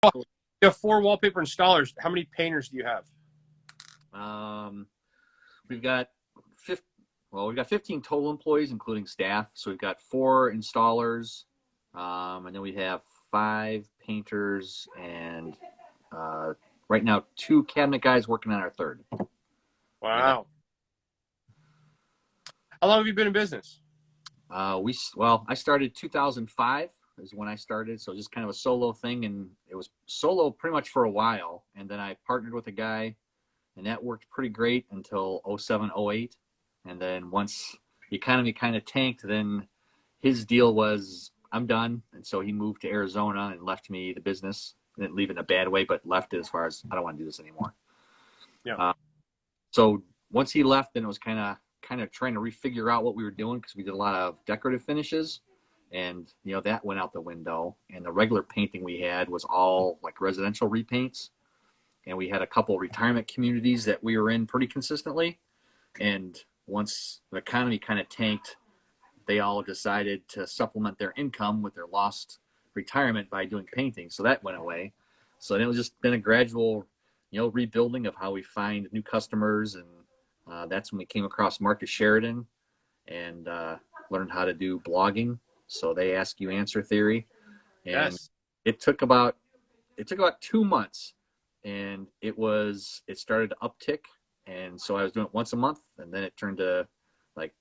You have 4 wallpaper installers. How many painters do you have? We've got 15 total employees, including staff. So we've got 4 installers, and then we have 5 painters, and right now 2 cabinet guys working on our 3rd. Wow. How long have you been in business? I started 2005 is when I started, so just kind of a solo thing, and it was solo pretty much for a while, and then I partnered with a guy, and that worked pretty great until 07, 08, and then once the economy kind of tanked, then his deal was, I'm done, and so he moved to Arizona and left me the business. Didn't leave it in a bad way, but left it as far as, I don't want to do this anymore. Yeah. So once he left, then it was kind of trying to refigure out what we were doing, because we did a lot of decorative finishes, and that went out the window, and the regular painting we had was all like residential repaints, and we had a couple retirement communities that we were in pretty consistently, and once the economy kind of tanked, they all decided to supplement their income with their lost retirement by doing painting, so that went away. So then it was just been a gradual rebuilding of how we find new customers, and that's when we came across Marcus Sheridan and learned how to do blogging. So they ask you answer theory, and Yes. it took about 2 months, and it started to uptick, and so I was doing it once a month, and then it turned to like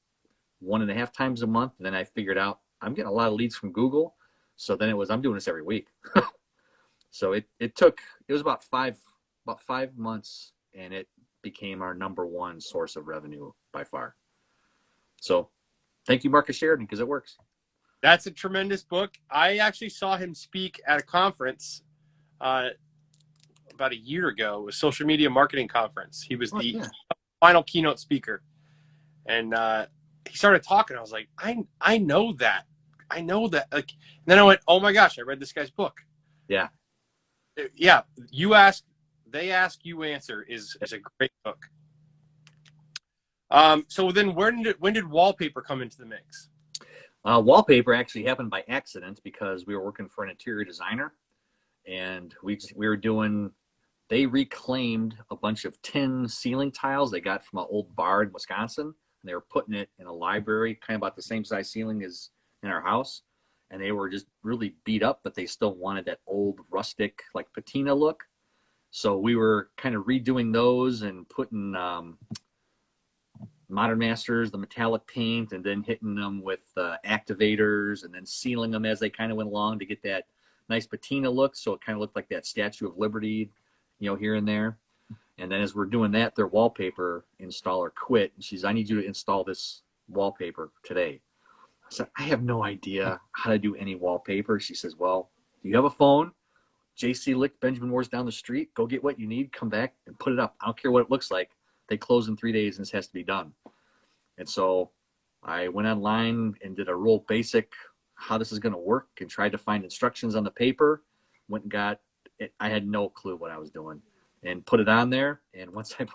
1.5 times a month, and then I figured out I'm getting a lot of leads from Google, so then I'm doing this every week. So it was about five months, and it became our number 1 source of revenue by far. So thank you, Marcus Sheridan, because it works. That's a tremendous book. I actually saw him speak at a conference about a year ago, a social media marketing conference. He was the final keynote speaker. And he started talking. I was like, I know that. I know that. Like, and then I went, oh my gosh, I read this guy's book. Yeah. Yeah. You ask, they ask, you answer is a great book. So then when did Wallpaper come into the mix? Wallpaper actually happened by accident, because we were working for an interior designer, and they reclaimed a bunch of tin ceiling tiles they got from an old bar in Wisconsin, and they were putting it in a library, kind of about the same size ceiling as in our house, and they were just really beat up, but they still wanted that old rustic like patina look. So we were kind of redoing those and putting Modern Masters, the metallic paint, and then hitting them with activators, and then sealing them as they kind of went along to get that nice patina look. So it kind of looked like that Statue of Liberty, here and there. And then as we're doing that, their wallpaper installer quit, and she says, I need you to install this wallpaper today. I said, I have no idea how to do any wallpaper. She says, well, do you have a phone? JC Lick, Benjamin Moore's down the street. Go get what you need, come back and put it up. I don't care what it looks like. They close in 3 days, and this has to be done. And so I went online and did a real basic how this is going to work, and tried to find instructions on the paper. Went and got it. I had no clue what I was doing, and put it on there. And once I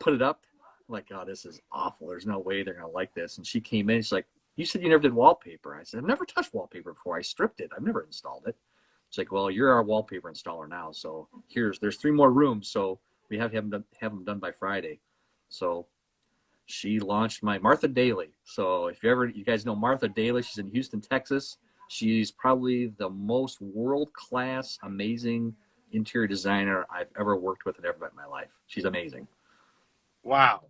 put it up, I'm like, oh, this is awful. There's no way they're going to like this. And she came in. She's like, you said you never did wallpaper. I said, I've never touched wallpaper before. I stripped it. I've never installed it. She's like, well, you're our wallpaper installer now. So there's 3 more rooms. So we have them done by Friday. So she launched my Martha Daly. So if you guys know Martha Daly, she's in Houston, Texas. She's probably the most world-class, amazing interior designer I've ever worked with and ever met in my life. She's amazing. Wow.